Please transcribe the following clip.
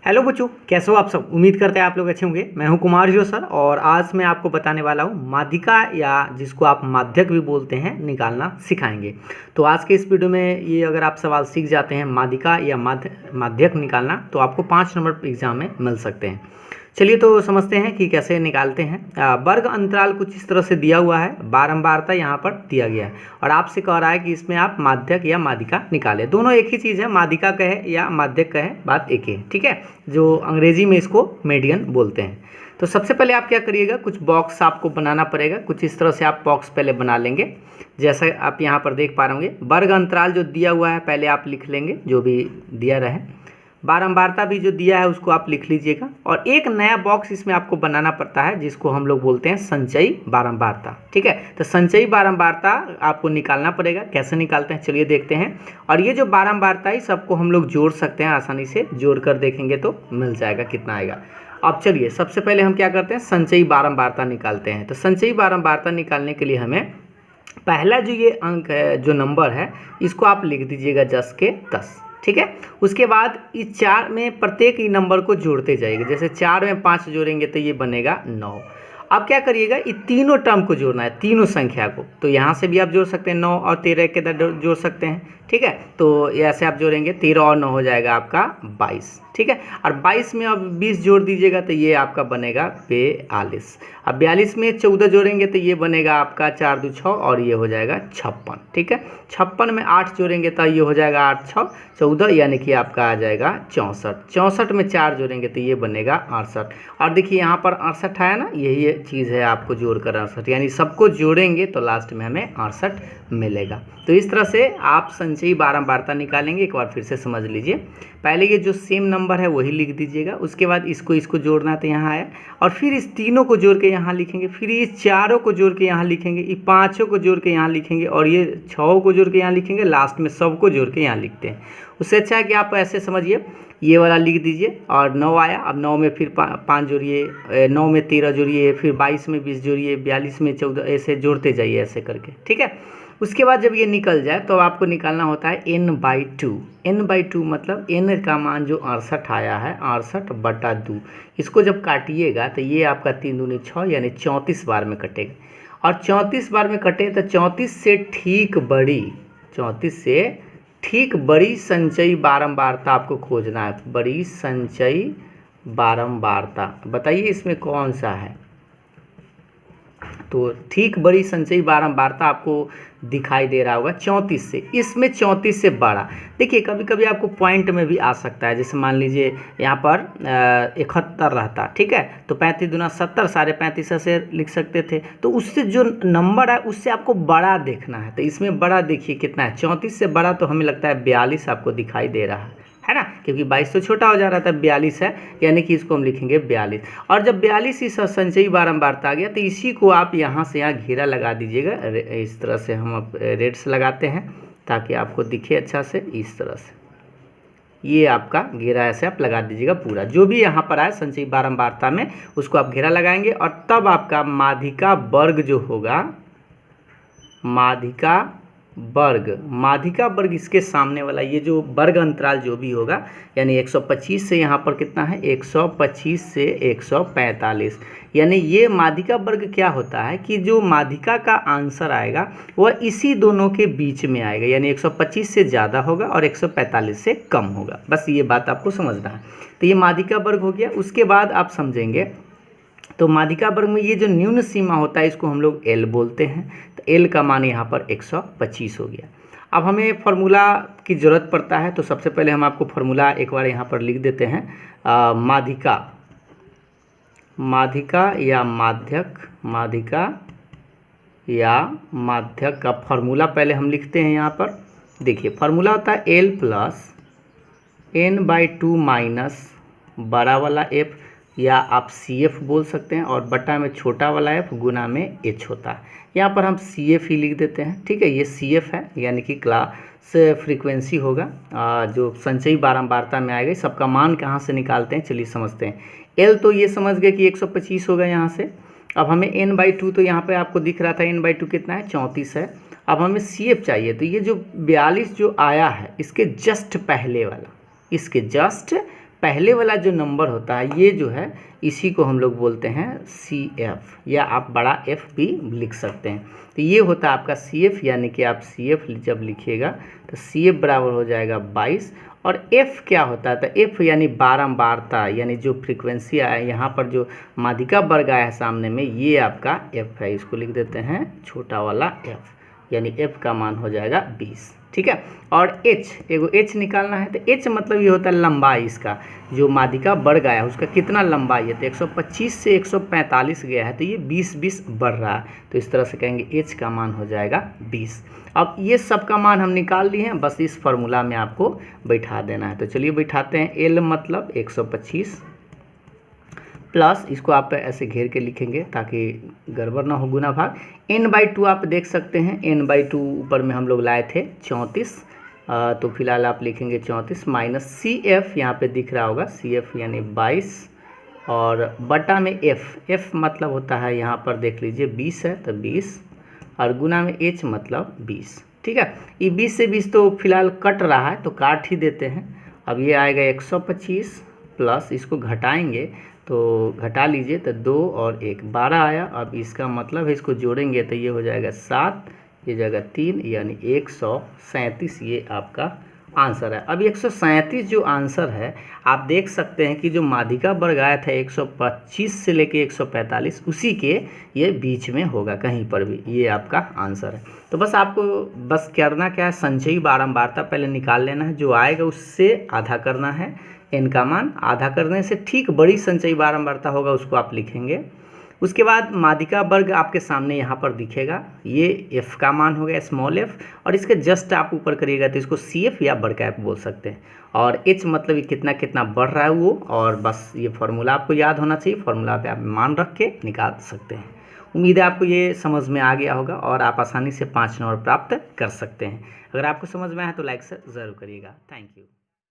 Hello बच्चों, कैसे हो आप सब। उम्मीद करते हैं आप लोग अच्छे होंगे। मैं हूं कुमार जो सर और आज मैं आपको बताने वाला हूं माध्यिका या जिसको आप माध्यक भी बोलते हैं निकालना सिखाएंगे। तो आज के इस वीडियो में ये अगर आप सवाल सीख जाते हैं माध्यिका या माध्यक निकालना तो आपको 5 नंबर एग्जाम में मिल सकते हैं। चलिए तो समझते हैं कि कैसे निकालते हैं। वर्ग अंतराल कुछ इस तरह से दिया हुआ है, बारंबारता यहाँ पर दिया गया है और आपसे कह रहा है कि इसमें आप माध्यक या माध्यिका निकालें। दोनों एक ही चीज़ है, माध्यिका कहे या माध्यक कहे बात एक ही है, ठीक है। जो अंग्रेजी में इसको मीडियन बोलते हैं। तो सबसे पहले आप क्या करिएगा, कुछ बॉक्स आपको बनाना पड़ेगा। कुछ इस तरह से आप बॉक्स पहले बना लेंगे, जैसा आप यहाँ पर देख पा रहे होंगे। वर्ग अंतराल जो दिया हुआ है पहले आप लिख लेंगे, जो भी दिया रहे। बारंबारता भी जो दिया है उसको आप लिख लीजिएगा और एक नया बॉक्स इसमें आपको बनाना पड़ता है जिसको हम लोग बोलते हैं संचयी बारंबारता, ठीक है। तो संचयी बारंबारता आपको निकालना पड़ेगा। कैसे निकालते हैं चलिए देखते हैं। और ये जो बारंबारता है सबको हम लोग जोड़ सकते हैं, आसानी से जोड़ कर देखेंगे तो मिल जाएगा कितना आएगा। अब चलिए सबसे पहले हम क्या करते हैं, संचयी बारंबारता निकालते हैं। तो संचयी बारंबारता निकालने के लिए हमें पहला जो ये अंक है, जो नंबर है, इसको आप लिख दीजिएगा 10 के 10, ठीक है। उसके बाद इस 4 में प्रत्येक ही नंबर को जोड़ते जाइएगा। जैसे 4 में 5 जोड़ेंगे तो ये बनेगा 9। अब क्या करिएगा, ये तीनों टर्म को जोड़ना है, तीनों संख्या को। तो यहाँ से भी आप जोड़ सकते हैं 9 और 13 के इधर जोड़ सकते हैं, ठीक है। तो ऐसे आप जोड़ेंगे 13 और 9 हो जाएगा आपका 22, ठीक है। और 22 में अब 20 जोड़ दीजिएगा तो ये आपका बनेगा 42। अब 42 में 14 जोड़ेंगे तो ये बनेगा आपका 4 2 6 और ये हो जाएगा 56, ठीक है। 56 में 8 जोड़ेंगे तो ये हो जाएगा 8 6 14, यानी कि आपका आ जाएगा 64। 64 में 4 जोड़ेंगे तो ये बनेगा 68। और देखिए यहाँ पर 68 आया ना, यही चीज़ है आपको जोड़कर 68, यानी सबको जोड़ेंगे तो लास्ट में हमें 68 मिलेगा। तो इस तरह से आप संचयी बारंबारता निकालेंगे। एक बार फिर से समझ लीजिए, पहले ये जो सेम नंबर है वही लिख दीजिएगा। उसके बाद इसको जोड़ना तो यहाँ आया और फिर इस तीनों को जोड़ के यहाँ लिखेंगे, फिर इस चारों को जोड़ के यहाँ लिखेंगे, ये पाँचों को जोड़ के यहाँ लिखेंगे और ये 6 को जोड़ के यहाँ लिखेंगे। लास्ट में सबको जोड़ के यहाँ लिखते हैं। उससे अच्छा है कि आप ऐसे समझिए, ये वाला लिख दीजिए और 9 आया। अब 9 में फिर 5 जोड़िए, 9 में 13 जोड़िए, फिर 22 में 20 जोड़िए, 42 में 14, ऐसे जोड़ते जाइए ऐसे करके, ठीक है। उसके बाद जब ये निकल जाए तो आपको निकालना होता है n/2। n/2 मतलब n का मान जो 68 आया है, 68/2। इसको जब काटिएगा तो ये आपका 3 दूनी 6 यानी 34 बार में कटेगा। और 34 बार में कटे तो 34 से ठीक बड़ी संचयी बारंबारता आपको खोजना है। बड़ी संचयी बारंबारता बताइए इसमें कौन सा है। तो ठीक बड़ी संचयी बारंबारता आपको दिखाई दे रहा होगा 34 से। इसमें 34 से बड़ा, देखिए कभी कभी आपको पॉइंट में भी आ सकता है। जैसे मान लीजिए यहाँ पर 71 रहता, ठीक है, तो 35 दूना 70, साढ़े 35 से लिख सकते थे। तो उससे जो नंबर है उससे आपको बड़ा देखना है। तो इसमें बड़ा देखिए कितना है, 34 से बड़ा तो हमें लगता है 42 आपको दिखाई दे रहा है ना, क्योंकि 22 तो छोटा हो जा रहा था, 42 है, यानी कि इसको हम लिखेंगे 42। और जब 42 इस संचयी बारंबारता आ गया तो इसी को आप यहाँ से यहाँ घेरा लगा दीजिएगा। इस तरह से हम अब रेड से लगाते हैं ताकि आपको दिखे अच्छा से। इस तरह से ये आपका घेरा ऐसे आप लगा दीजिएगा पूरा, जो भी यहाँ पर आए संचयी बारंबारता में उसको आप घेरा लगाएंगे। और तब आपका माध्यिका वर्ग जो होगा, माध्यिका वर्ग इसके सामने वाला ये जो वर्ग अंतराल जो भी होगा, यानी 125 से यहाँ पर कितना है, 125 से 145, यानी ये माध्यिका वर्ग क्या होता है कि जो माध्यिका का आंसर आएगा वह इसी दोनों के बीच में आएगा, यानी 125 से ज़्यादा होगा और 145 से कम होगा। बस ये बात आपको समझना है। तो ये माध्यिका वर्ग हो गया। उसके बाद आप समझेंगे तो माध्यिका वर्ग में ये जो न्यून सीमा होता है इसको हम लोग L बोलते हैं। तो L का मान यहाँ पर 125 हो गया। अब हमें फार्मूला की ज़रूरत पड़ता है, तो सबसे पहले हम आपको फार्मूला एक बार यहाँ पर लिख देते हैं। माध्यिका या माध्यक का फार्मूला पहले हम लिखते हैं। यहाँ पर देखिए फार्मूला होता है L प्लस n/2 माइनस बड़ा वाला f, या आप CF बोल सकते हैं, और बटा में छोटा वाला f गुना में h होता है। यहाँ पर हम CF ही लिख देते हैं, ठीक है। ये CF है, यानी कि क्लास फ्रीक्वेंसी होगा जो संचयी बारंबारता में आएगा। सबका मान कहाँ से निकालते हैं चलिए समझते हैं। L तो ये समझ गए कि 125 होगा यहाँ से। अब हमें n/2 तो यहाँ पे आपको दिख रहा था n/2 कितना है, 34 है। अब हमें CF चाहिए, तो ये जो 42 जो आया है इसके जस्ट पहले वाला, इसके जस्ट पहले वाला जो नंबर होता है ये जो है इसी को हम लोग बोलते हैं CF, या आप बड़ा F भी लिख सकते हैं। तो ये होता है आपका CF, यानी कि आप CF जब लिखिएगा तो CF बराबर हो जाएगा 22। और F क्या होता है, तो F यानी बारंबारता, यानी जो फ्रीक्वेंसी आया यहाँ पर जो माध्यिका वर्ग आया है सामने में, ये आपका F है। इसको लिख देते हैं छोटा वाला F, यानी F का मान हो जाएगा 20। ठीक है। और H, एगो H निकालना है, तो H मतलब ये होता है लंबाई, इसका जो माध्यिका वर्ग आया है उसका कितना लंबाई है, तो 125 से 145 गया है, तो ये 20-20 बढ़ रहा है, तो इस तरह से कहेंगे H का मान हो जाएगा 20। अब ये सब का मान हम निकाल लिए हैं, बस इस फॉर्मूला में आपको बैठा देना है। तो चलिए बैठाते हैं। L मतलब 125 प्लस, इसको आप ऐसे घेर के लिखेंगे ताकि गड़बड़ ना हो, गुना भाग। n/2 आप देख सकते हैं, n/2 ऊपर में हम लोग लाए थे 34, तो फिलहाल आप लिखेंगे 34 माइनस CF, यहाँ पे दिख रहा होगा CF यानी 22, और बटा में F मतलब होता है यहाँ पर देख लीजिए 20 है तो 20, और गुना में H मतलब 20। ठीक है। ये 20 से 20 तो फिलहाल कट रहा है तो काट ही देते हैं। अब ये आएगा 125 प्लस, इसको घटाएंगे तो घटा लीजिए, तो 2 और 1 12 आया। अब इसका मतलब है इसको जोड़ेंगे तो ये हो जाएगा 7, ये जगह 3, यानी 137 ये आपका आंसर है। अब 137 जो आंसर है, आप देख सकते हैं कि जो माध्यिका वर्ग आया था 125 से लेके 145, उसी के ये बीच में होगा कहीं पर भी, ये आपका आंसर है। तो बस आपको बस करना क्या है, संचयी बारंबारता पहले निकाल लेना है, जो आएगा उससे आधा करना है, n का मान आधा करने से ठीक बड़ी संचयी बारंबारता होगा उसको आप लिखेंगे। उसके बाद माध्यिका वर्ग आपके सामने यहाँ पर दिखेगा, ये F का मान हो गया स्मॉल f, और इसके जस्ट आप ऊपर करिएगा तो इसको CF या बड़का F बोल सकते हैं, और H मतलब ये कितना कितना बढ़ रहा है वो, और बस ये फार्मूला आपको याद होना चाहिए, फार्मूला पे आप मान रख के निकाल सकते हैं। उम्मीद है आपको ये समझ में आ गया होगा और आप आसानी से 5 नंबर प्राप्त कर सकते हैं। अगर आपको समझ में आया तो लाइक से ज़रूर करिएगा। Thank you.